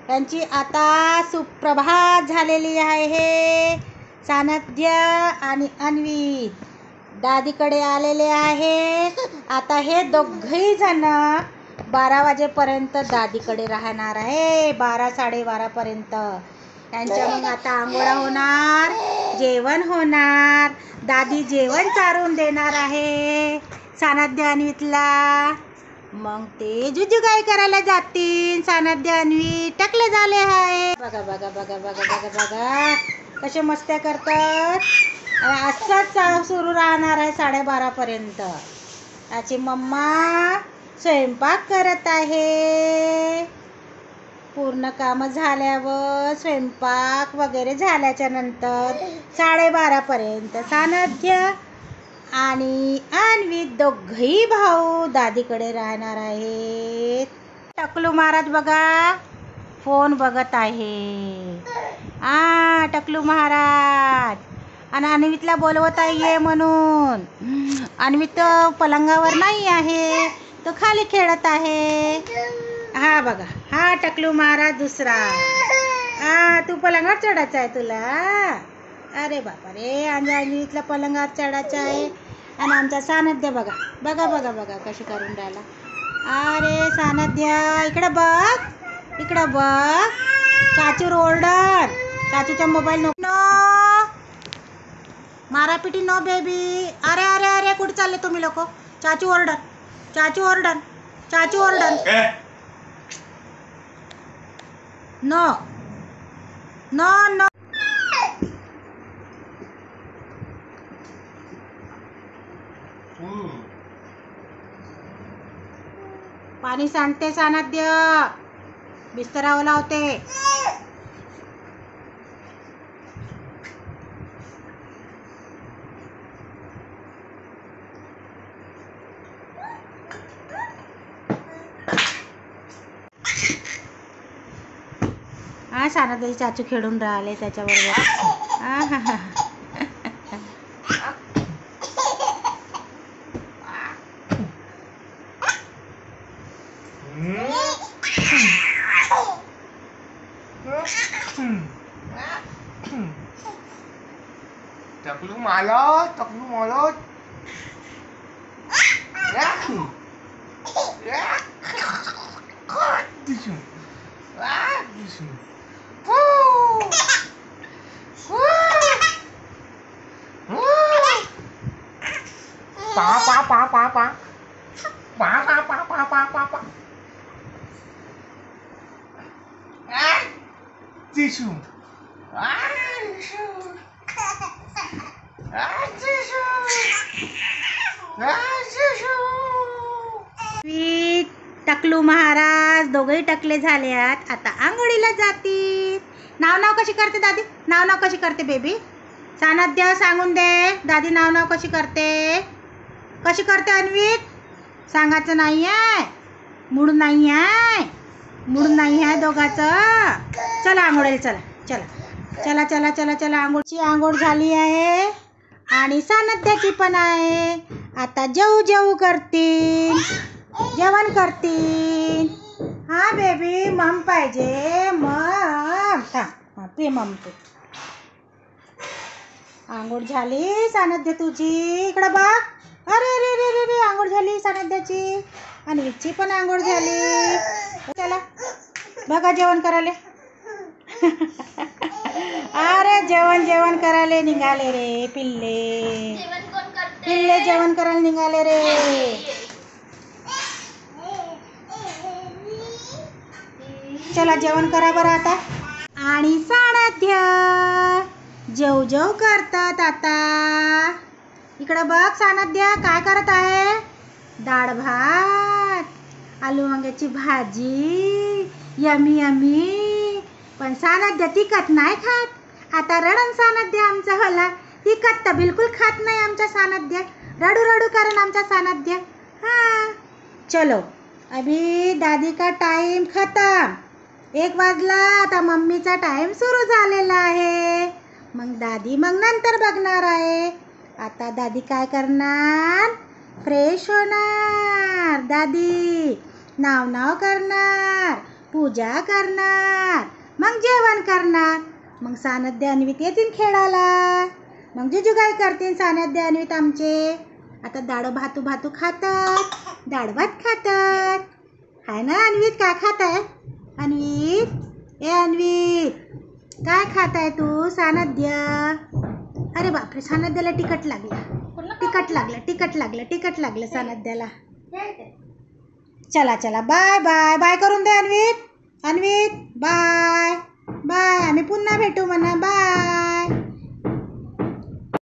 त्यांची आता सुप्रभात झालेली आहे. सानध्य आणि अन्वित दादीकडे आलेले आहे. आता हे दोघही जण 12 वाजेपर्यंत दादीकडे राहणार आहे. 12 साडेबारा पर्यंत त्यांच्या मग आता आंघोळा होणार, जेवण होणार. दादी जेवण चारून देणार आहे सानध्य अन्वितला. मग ते जुजू काय करायला जातील. सानध्य अन्वित टकले झाले आहे. बघा बघा बघा बघा बघा बघा कसे मस्त्या करतात. असंच सुरू राहणार आहे 12:30 पर्यंत. याची मम्मा स्वयंपाक करत आहे. पूर्ण काम झाल्यावर स्वयंपाक वगैरे झाल्याच्या नंतर 12:30 पर्यंत सानध्य आणि अन्वित दोघही भाऊ दादीकडे राहणार आहेत. टकलू महाराज बघा फोन बघत आहे. टकलू महाराज आणि अन्वितला बोलवत आहे म्हणून. अन्वित पलंगावर नाही आहे, तो खाली खेळत आहे. हा बघा हा टकलू महाराज दुसरा. तू पलंगावर चढायचं आहे तुला. अरे बापा रे अन्वितला पलंगावर चढायचं आहे. आणि आमचा सानध्य बघा बघा बघा बघा कशी करून राहिला. अरे सानध्य इकडं बघ, इकडं बघ. चाचू ओरडन. चाचूचा मोबाईल नको. मारापिटी नो बेबी. अरे अरे अरे कुठे चालले तुम्ही लोक. चाचू ओरडन, चाचू ओरडन, चाचू ओरडन. No no no. पाणी सांडते सानध्य. बिस्तरावर लावते. सानध्याची चाचू खेळून राहिले त्याच्याबरोबर. हा हा टकलू मला टकलू महाराज दोघही टकले झाले आहेत. आता आंघोळीला जातील. नाव कशी करते दादी. नाव कशी करते बेबी. सानध्य सांगून दे दादी नाव कशी करते. कशी करते अन्वित. सांगायचं नाही आहे. मूड नाही आहे. मूड नाही आहे दोघाचं. चला आंघोळीला चला चला चला चला चला चला. आंघोळ झाली आहे आणि सानध्याची पण आहे. आता जेवू करतील. जेवण करतील. हा बेबी मम पाहिजे. मम थांब पे मम पे. आंघोळ झाली सानध्य तुझी. इकडं बघ. अरे रे रे रे रे आंघोळ झाली सानध्याची. आणि विची पण आंघोळ झाली. चला बघा जेवण करायला. अरे जेवण करायला निघाले रे पिल्ले. पिल्ले जेवण करायला निघाले रे. चला जेवण करा बरं आता. आणि सानध्य जेव करतात आता. इकडं बघ सानध्य काय करत आहे. डाळ भात, आलू वांग्याची भाजी. Yummy yummy. पण सानध्य तिखट नाही खात. आता रडन सानध्य आमचा होला. तिखट तर बिलकुल खात नाही आमचा सानध्य. रडू करेन आमचा सानध्य. हाँ चलो अभी दादी का टाइम खत्म. 1 वाजला. आता मम्मीचा टाइम सुरू झालेला आहे. मग दादी नंतर बघणार आहे. आता दादी काय करणार. फ्रेश होणार. दादी नाव करणार. पूजा करणार, मग जेवण करणार, मग सानद्य अन्वित येतील खेळायला, मग जिजू काय करतील सानद्य अन्वित आमचे. आता दाडो भातू भातू खातात, डाळ भात खातात. हाय ना अन्वित, काय खात आहे अन्वित? ए अन्वित, काय खात आहे तू सानद्य? अरे बापरे, सानद्याला तिखट लागलं सानद्याला. चला चला, बाय बाय बाय करून दे अन्वित. अन्वित बाय बाय, आम्ही पुन्हा भेटू म्हणा, बाय.